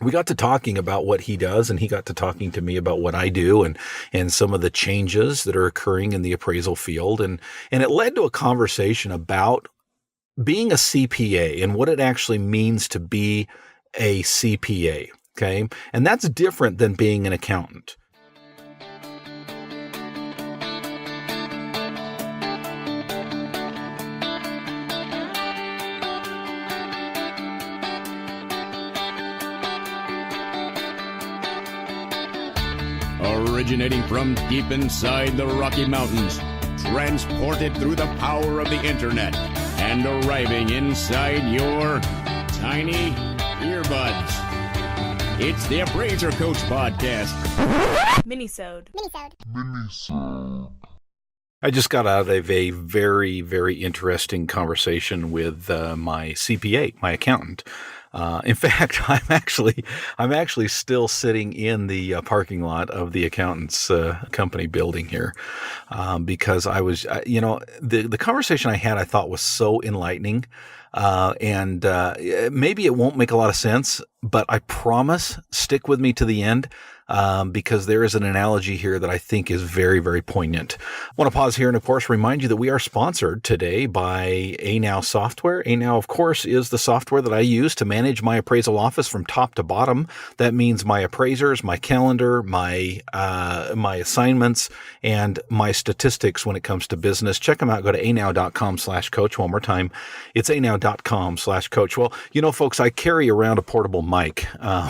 we got to talking about what he does, and he got to talking to me about what I do and some of the changes that are occurring in the appraisal field. And it led to a conversation about being a CPA and what it actually means to be a CPA. Okay. And that's different than being an accountant. Originating from deep inside the Rocky Mountains, transported through the power of the internet, and arriving inside your tiny earbuds. It's the Appraiser Coach Podcast. Minisode. I just got out of a very, very interesting conversation with my CPA, my accountant. In fact, I'm actually still sitting in the parking lot of the accountant's company building here, because I was, the conversation I had, I thought was so enlightening. And maybe it won't make a lot of sense, but I promise, stick with me to the end. Because there is an analogy here that I think is very, very poignant. I want to pause here and, of course, remind you that we are sponsored today by ANow software. ANow, of course, is the software that I use to manage my appraisal office from top to bottom. That means my appraisers, my calendar, my assignments, and my statistics when it comes to business. Check them out. Go to anow.com/coach. One more time. It's anow.com/coach. Well, folks, I carry around a portable mic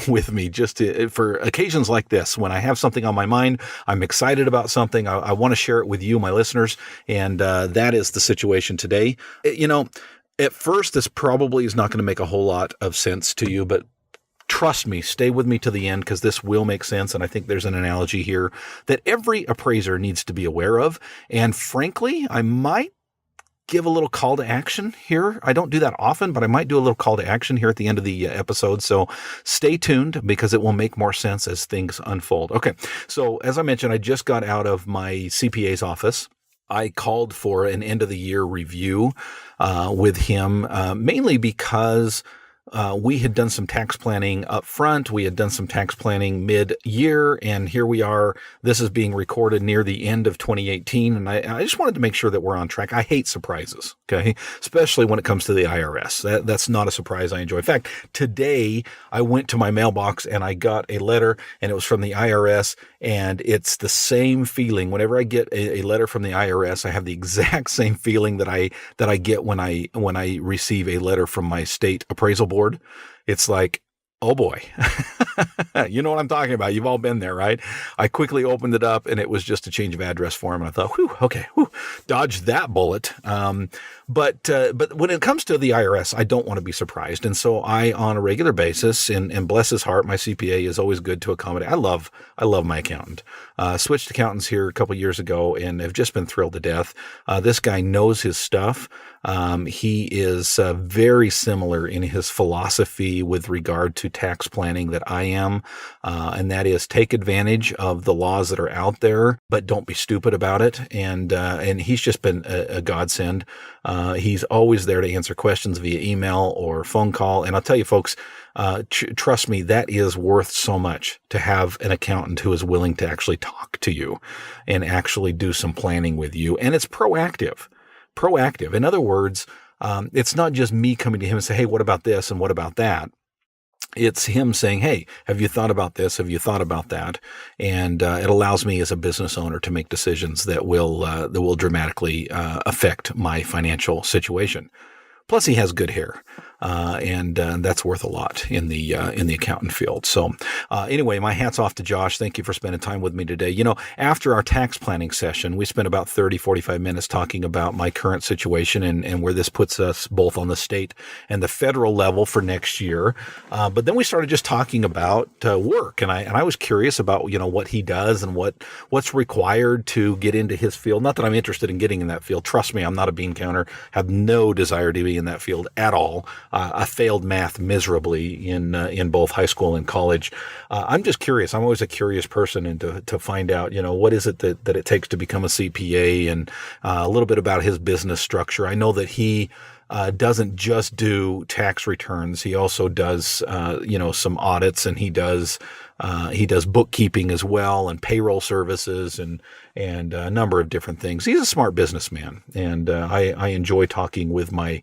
with me just for occasions like this. When I have something on my mind, I'm excited about something, I want to share it with you, my listeners, and that is the situation today. At first, this probably is not going to make a whole lot of sense to you, but trust me, stay with me to the end, because this will make sense, and I think there's an analogy here that every appraiser needs to be aware of, and frankly, I might give a little call to action here. I don't do that often, but I might do a little call to action here at the end of the episode. So stay tuned, because it will make more sense as things unfold. Okay. So as I mentioned, I just got out of my CPA's office. I called for an end of the year review with him, mainly because we had done some tax planning up front. We had done some tax planning mid-year, and here we are. This is being recorded near the end of 2018, and I just wanted to make sure that we're on track. I hate surprises, okay? Especially when it comes to the IRS. That's not a surprise I enjoy. In fact, today I went to my mailbox and I got a letter, and it was from the IRS, and it's the same feeling. Whenever I get a letter from the IRS, I have the exact same feeling that I get when I receive a letter from my state appraisal board. It's like, oh boy, you know what I'm talking about. You've all been there, right? I quickly opened it up, and it was just a change of address form. And I thought, okay, dodged that bullet. But when it comes to the IRS, I don't want to be surprised. And so I, on a regular basis, and bless his heart, my CPA is always good to accommodate. I love my accountant. Switched accountants here a couple years ago and have just been thrilled to death. This guy knows his stuff. He is very similar in his philosophy with regard to tax planning that I am, and that is take advantage of the laws that are out there, but don't be stupid about it. And he's just been a godsend. He's always there to answer questions via email or phone call. And I'll tell you, folks, trust me, that is worth so much to have an accountant who is willing to actually talk to you and actually do some planning with you. And it's proactive. In other words, it's not just me coming to him and say, hey, what about this and what about that? It's him saying, hey, have you thought about this? Have you thought about that? And it allows me as a business owner to make decisions that will dramatically affect my financial situation. Plus, he has good hair, and that's worth a lot in the accountant field. So, anyway, my hat's off to Josh. Thank you for spending time with me today. After our tax planning session, we spent about 45 minutes talking about my current situation and where this puts us both on the state and the federal level for next year. But then we started just talking about work, and I was curious about what he does and what's required to get into his field. Not that I'm interested in getting in that field. Trust me, I'm not a bean counter. Have no desire to be in that field at all. I failed math miserably in both high school and college. I'm just curious. I'm always a curious person, and to find out, what is it that it takes to become a CPA, and a little bit about his business structure. I know that he doesn't just do tax returns. He also does, some audits, and he does bookkeeping as well, and payroll services, and a number of different things. He's a smart businessman, and I enjoy talking with my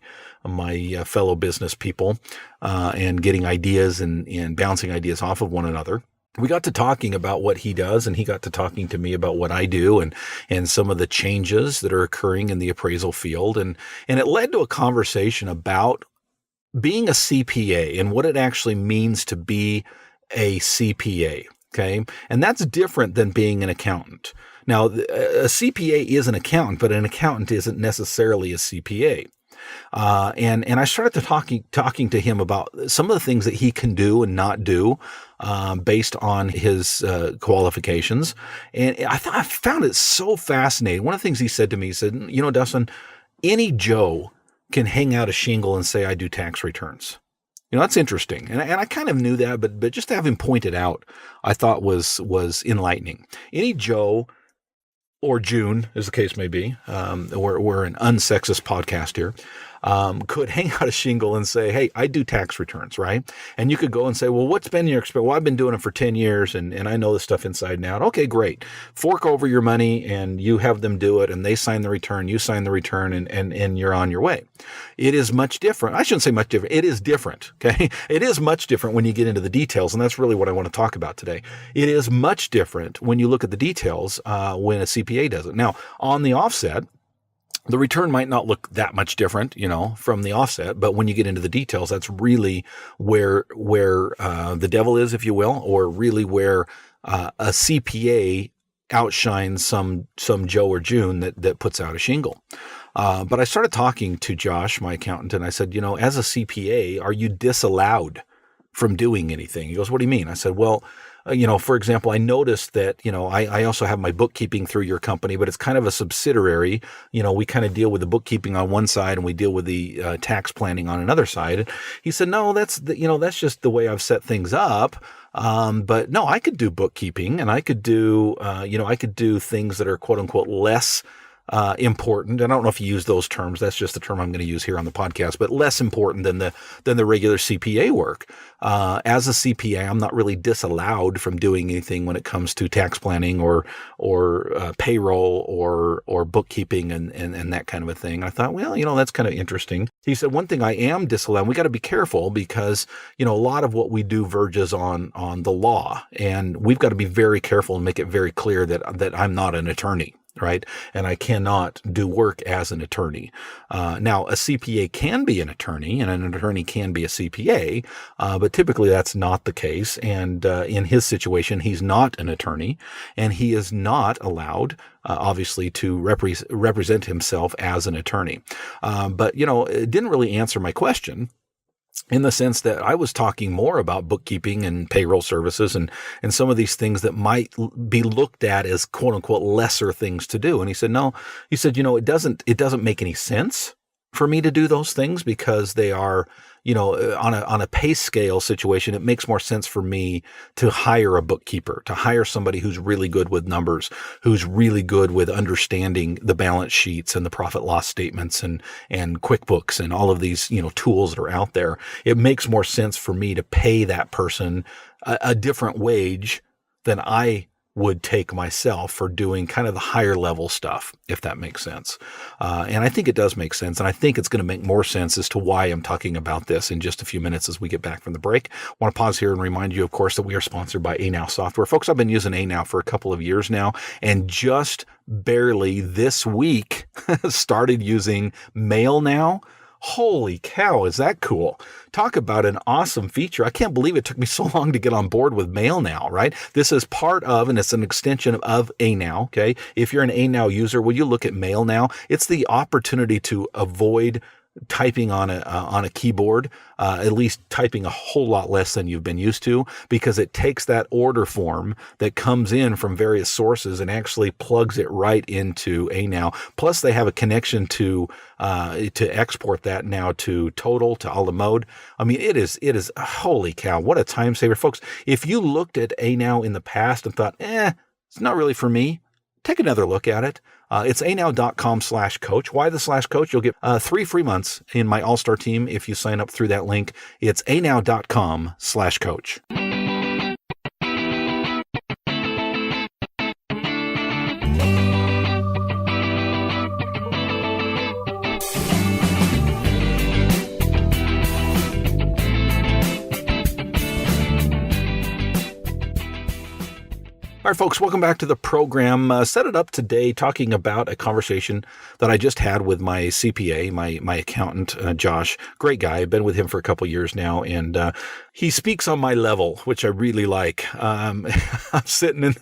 fellow business people and getting ideas and bouncing ideas off of one another. We got to talking about what he does, and he got to talking to me about what I do, and some of the changes that are occurring in the appraisal field. And it led to a conversation about being a CPA and what it actually means to be a CPA. Okay. And that's different than being an accountant. Now, a CPA is an accountant, but an accountant isn't necessarily a CPA. And I started talking to him about some of the things that he can do and not do, based on his qualifications. And I found it so fascinating. One of the things he said to me, he said, Dustin, any Joe can hang out a shingle and say, I do tax returns. That's interesting. And I kind of knew that, but just to have him pointed out, I thought was enlightening. Any Joe, or June, as the case may be, we're an unsexist podcast here, could hang out a shingle and say, hey, I do tax returns, right? And you could go and say, well, what's been your experience? Well, I've been doing it for 10 years and I know this stuff inside and out. Okay, great. Fork over your money and you have them do it, and they sign the return, you sign the return, and you're on your way. It is much different. I shouldn't say much different. It is different. Okay. It is much different when you get into the details. And that's really what I want to talk about today. It is much different when you look at the details, when a CPA does it. Now, on the offset, the return might not look that much different, from the offset, but when you get into the details, that's really where the devil is, if you will, or really where a CPA outshines some Joe or June that puts out a shingle. But I started talking to Josh, my accountant, and I said, as a CPA, are you disallowed from doing anything? He goes, what do you mean? I said, well, for example, I noticed that, I also have my bookkeeping through your company, but it's kind of a subsidiary. We kind of deal with the bookkeeping on one side and we deal with the tax planning on another side. He said, no, that's just the way I've set things up. But no, I could do bookkeeping, and I could do, things that are quote unquote less important. And I don't know if you use those terms. That's just the term I'm going to use here on the podcast, but less important than the regular CPA work. As a CPA, I'm not really disallowed from doing anything when it comes to tax planning or payroll or bookkeeping and that kind of a thing. I thought, well, that's kind of interesting. He said, one thing I am disallowed, we got to be careful because, a lot of what we do verges on the law, and we've got to be very careful and make it very clear that I'm not an attorney. Right. And I cannot do work as an attorney. Now, a CPA can be an attorney, and an attorney can be a CPA, but typically that's not the case. And in his situation, he's not an attorney, and he is not allowed, obviously, to represent himself as an attorney. But, it didn't really answer my question, in the sense that I was talking more about bookkeeping and payroll services and some of these things that might be looked at as quote unquote lesser things to do. And he said, no, it doesn't make any sense for me to do those things because they are, on a pay scale situation. It makes more sense for me to hire a bookkeeper, to hire somebody who's really good with numbers, who's really good with understanding the balance sheets and the profit loss statements and QuickBooks and all of these, tools that are out there. It makes more sense for me to pay that person a different wage than I would take myself for doing kind of the higher level stuff, if that makes sense. And I think it does make sense. And I think it's going to make more sense as to why I'm talking about this in just a few minutes as we get back from the break. I want to pause here and remind you, of course, that we are sponsored by ANow Software. Folks, I've been using ANow for a couple of years now, and just barely this week started using Mail Now. Holy cow, is that cool? Talk about an awesome feature. I can't believe it took me so long to get on board with Mail Now, right? This is part of, and it's an extension of ANow, okay? If you're an ANow user, will you look at Mail Now? It's the opportunity to avoid typing on a keyboard, at least typing a whole lot less than you've been used to, because it takes that order form that comes in from various sources and actually plugs it right into ANow. Plus, they have a connection to export that now to Total, to a la mode. I mean, it is holy cow, what a time saver, folks. If you looked at ANow in the past and thought, it's not really for me, take another look at it. It's anow.com/coach. Why the /coach? You'll get 3 free months in my all-star team if you sign up through that link. It's anow.com/coach. All right, folks, welcome back to the program. Set it up today talking about a conversation that I just had with my CPA, my accountant, Josh. Great guy. I've been with him for a couple years now, and he speaks on my level, which I really like. I'm sitting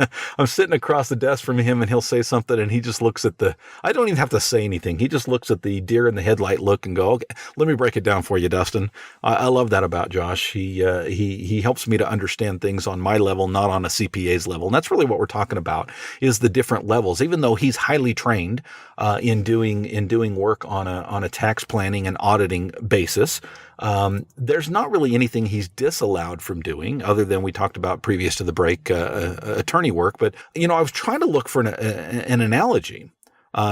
across the desk from him, and he'll say something, and he just looks at I don't even have to say anything. He just looks at the deer in the headlight look and go, okay, let me break it down for you, Dustin. I love that about Josh. He helps me to understand things on my level, not on a CPA's level. And that's really what we're talking about, is the different levels. Even though he's highly trained in doing work on a tax planning and auditing basis, there's not really anything he's disallowed from doing, other than we talked about previous to the break, attorney work. But I was trying to look for an analogy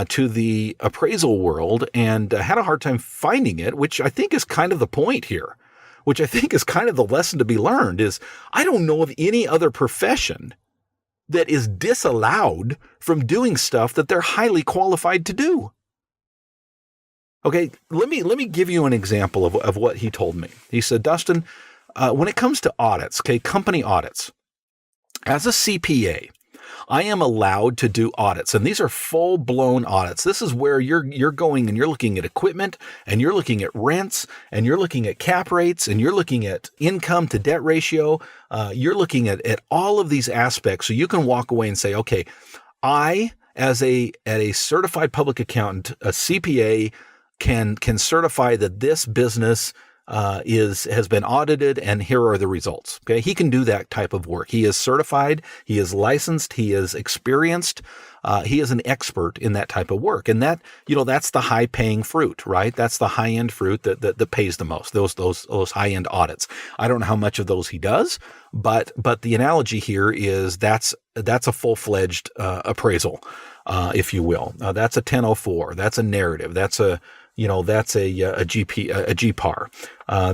to the appraisal world, and had a hard time finding it, which I think is kind of the point here. Which I think is kind of the lesson to be learned, is I don't know of any other profession that is disallowed from doing stuff that they're highly qualified to do. Okay, let me give you an example of what he told me. He said, Dustin, when it comes to audits, company audits, as a CPA, I am allowed to do audits, and these are full-blown audits. This is where you're going and you're looking at equipment, and you're looking at rents, and you're looking at cap rates, and you're looking at income to debt ratio. You're looking at all of these aspects, so you can walk away and say, okay, I, as a certified public accountant, a CPA, can certify that this business has been audited, and here are the results. Okay. He can do that type of work. He is certified. He is licensed. He is experienced. He is an expert in that type of work. And that's the high paying fruit, right? That's the high end fruit that pays the most, those high end audits. I don't know how much of those he does, but the analogy here is that's a full-fledged, appraisal, if you will. That's a 1004. That's a narrative. That's a GPAR.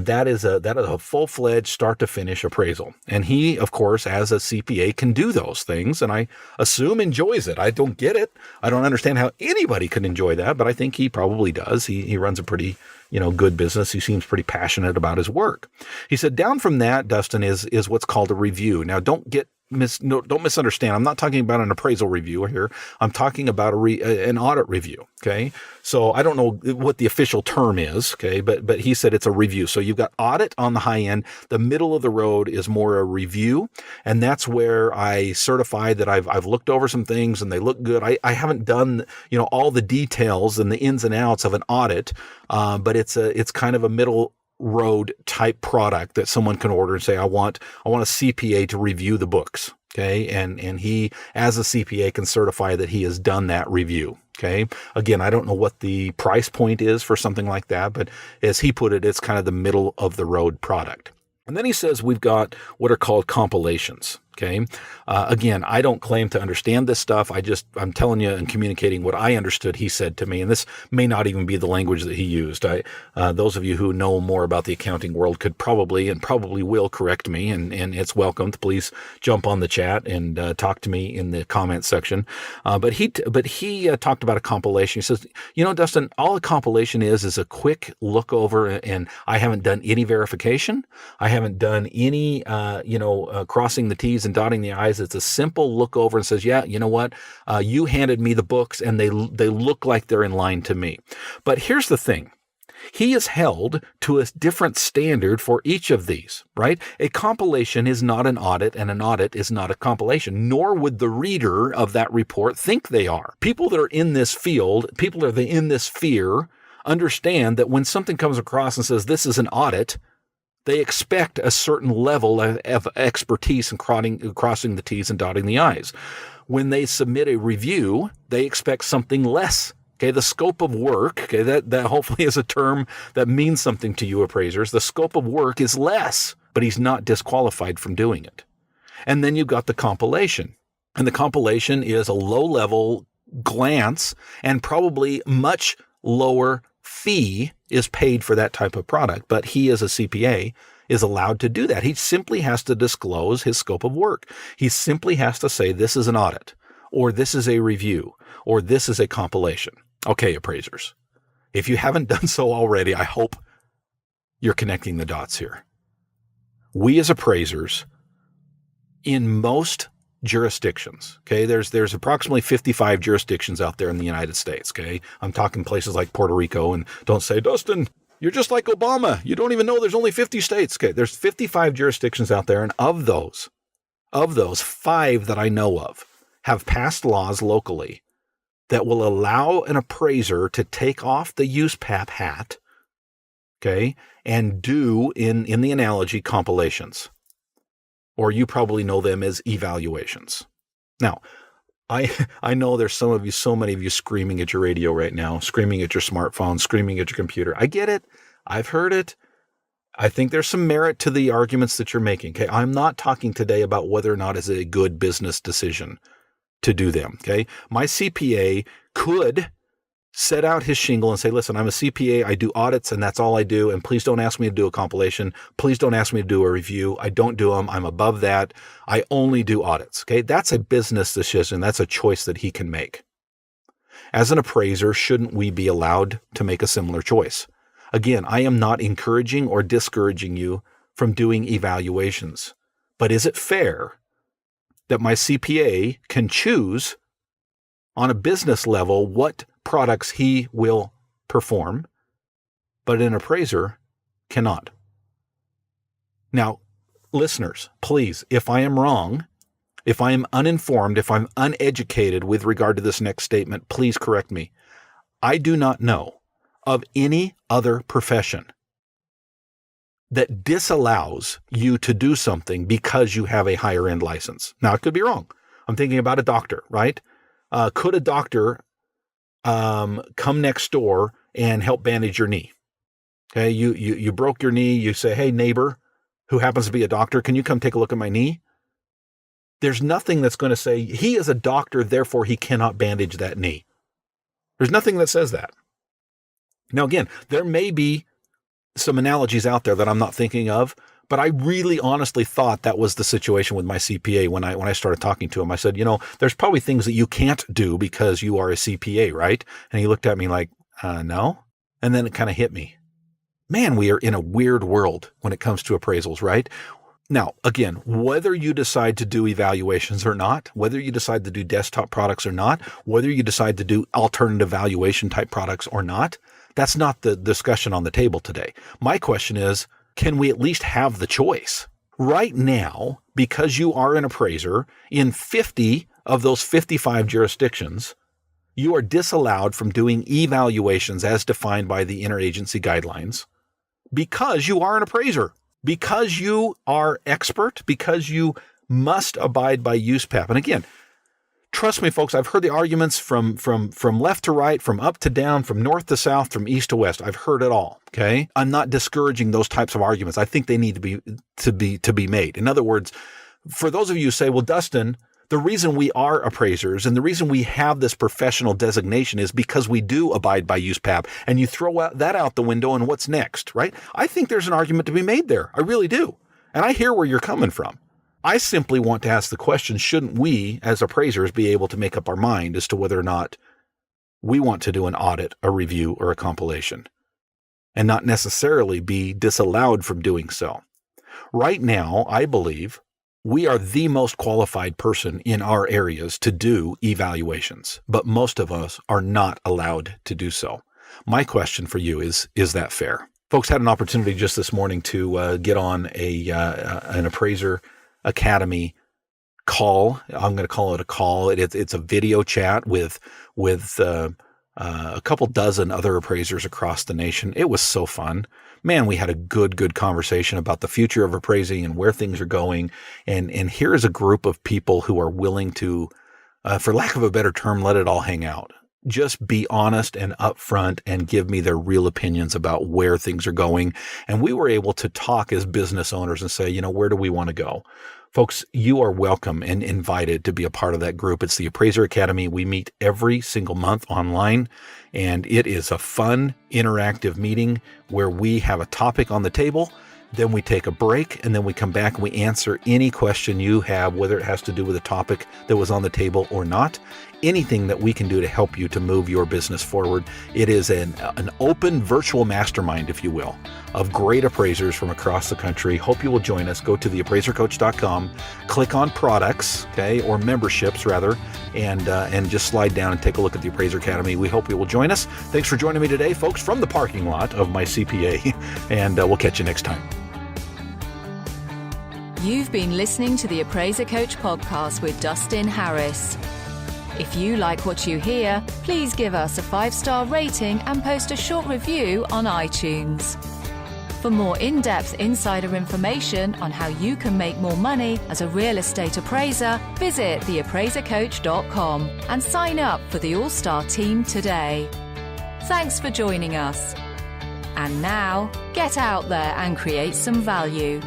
That is a full-fledged start to finish appraisal. And he, of course, as a CPA, can do those things, and I assume enjoys it. I don't get it. I don't understand how anybody could enjoy that, but I think he probably does. He runs a pretty, good business. He seems pretty passionate about his work. He said, down from that, Dustin, is what's called a review. Now, don't misunderstand. I'm not talking about an appraisal review here. I'm talking about an audit review. Okay. So I don't know what the official term is. Okay. But he said it's a review. So you've got audit on the high end. The middle of the road is more a review. And that's where I certify that I've looked over some things and they look good. I haven't done, all the details and the ins and outs of an audit. But it's kind of a middle road type product that someone can order and say, I want a CPA to review the books. Okay. And he, as a CPA, can certify that he has done that review. Okay. Again, I don't know what the price point is for something like that, but as he put it, it's kind of the middle of the road product. And then he says we've got what are called compilations. Okay. Again, I don't claim to understand this stuff. I'm telling you and communicating what I understood he said to me. And this may not even be the language that he used. Those of you who know more about the accounting world could probably will correct me, and it's welcomed. Please jump on the chat and talk to me in the comments section. But he talked about a compilation. He says, Dustin, all a compilation is a quick look over, and I haven't done any verification. I haven't done any, crossing the T's and dotting the I's. It's a simple look over and says, yeah, you know what? You handed me the books and they look like they're in line to me. But here's the thing. He is held to a different standard for each of these, right? A compilation is not an audit, and an audit is not a compilation, nor would the reader of that report think they are. People that are in this field, people that are in this sphere, understand that when something comes across and says this is an audit, they expect a certain level of expertise in crossing the T's and dotting the I's. When they submit a review, they expect something less. Okay, the scope of work, okay, that hopefully is a term that means something to you appraisers. The scope of work is less, but he's not disqualified from doing it. And then you've got the compilation. And the compilation is a low-level glance, and probably much lower fee is paid for that type of product. But he, as a CPA, is allowed to do that. He simply has to disclose his scope of work. He simply has to say, this is an audit, or this is a review, or this is a compilation. Okay, appraisers, if you haven't done so already, I hope you're connecting the dots here. We as appraisers, in most jurisdictions, okay, there's approximately 55 jurisdictions out there in the United States, okay? I'm talking places like Puerto Rico, and don't say, Dustin, you're just like Obama. You don't even know there's only 50 states. Okay, there's 55 jurisdictions out there, and of those, 5 that I know of have passed laws locally that will allow an appraiser to take off the USPAP hat, okay, and do, in the analogy, compilations. Or you probably know them as evaluations. Now, I know there's so many of you screaming at your radio right now, screaming at your smartphone, screaming at your computer. I get it. I've heard it. I think there's some merit to the arguments that you're making. Okay, I'm not talking today about whether or not it's a good business decision to do them. Okay, my CPA could set out his shingle and say, listen, I'm a CPA. I do audits, and that's all I do. And please don't ask me to do a compilation. Please don't ask me to do a review. I don't do them. I'm above that. I only do audits. Okay. That's a business decision. That's a choice that he can make. As an appraiser, shouldn't we be allowed to make a similar choice? Again, I am not encouraging or discouraging you from doing evaluations, but is it fair that my CPA can choose on a business level what products he will perform, but an appraiser cannot? Now, listeners, please, if I am wrong, if I am uninformed, if I'm uneducated with regard to this next statement, please correct me. I do not know of any other profession that disallows you to do something because you have a higher end license. Now, it could be wrong. I'm thinking about a doctor, right? Could a doctor come next door and help bandage your knee? Okay, you broke your knee. You say, hey, neighbor, who happens to be a doctor, can you come take a look at my knee? There's nothing that's going to say he is a doctor, therefore he cannot bandage that knee. There's nothing that says that. Now, again, there may be some analogies out there that I'm not thinking of, but I really honestly thought that was the situation with my CPA when I started talking to him. I said, there's probably things that you can't do because you are a CPA, right? And he looked at me like, no. And then it kind of hit me. Man, we are in a weird world when it comes to appraisals, right? Now, again, whether you decide to do evaluations or not, whether you decide to do desktop products or not, whether you decide to do alternative valuation type products or not, that's not the discussion on the table today. My question is, can we at least have the choice? Right now, because you are an appraiser in 50 of those 55 jurisdictions, you are disallowed from doing evaluations as defined by the interagency guidelines because you are an appraiser, because you are expert, because you must abide by USPAP. And again, trust me, folks, I've heard the arguments from left to right, from up to down, from north to south, from east to west. I've heard it all. Okay. I'm not discouraging those types of arguments. I think they need to be made. In other words, for those of you who say, well, Dustin, the reason we are appraisers and the reason we have this professional designation is because we do abide by USPAP, and you throw that out the window and what's next, right? I think there's an argument to be made there. I really do. And I hear where you're coming from. I simply want to ask the question, shouldn't we as appraisers be able to make up our mind as to whether or not we want to do an audit, a review, or a compilation, and not necessarily be disallowed from doing so? Right now, I believe we are the most qualified person in our areas to do evaluations, but most of us are not allowed to do so. My question for you is that fair? Folks, had an opportunity just this morning to get on an Appraiser Academy call. I'm going to call it a call. It's a video chat with a couple dozen other appraisers across the nation. It was so fun. Man, we had a good conversation about the future of appraising and where things are going. And here is a group of people who are willing to, for lack of a better term, let it all hang out. Just be honest and upfront and give me their real opinions about where things are going. And we were able to talk as business owners and say, where do we want to go? Folks, you are welcome and invited to be a part of that group. It's the Appraiser Academy. We meet every single month online, and it is a fun, interactive meeting where we have a topic on the table. Then we take a break, and then we come back and we answer any question you have, whether it has to do with a topic that was on the table or not. Anything that we can do to help you to move your business forward. It is an open virtual mastermind, if you will, of great appraisers from across the country. Hope you will join us. Go to theappraisercoach.com, click on products, okay, or memberships rather, and just slide down and take a look at the Appraiser Academy. We hope you will join us. Thanks for joining me today, folks, from the parking lot of my CPA, and we'll catch you next time. You've been listening to the Appraiser Coach podcast with Dustin Harris. If you like what you hear, please give us a 5-star rating and post a short review on iTunes. For more in-depth insider information on how you can make more money as a real estate appraiser, visit theappraisercoach.com and sign up for the All-Star team today. Thanks for joining us. And now, get out there and create some value.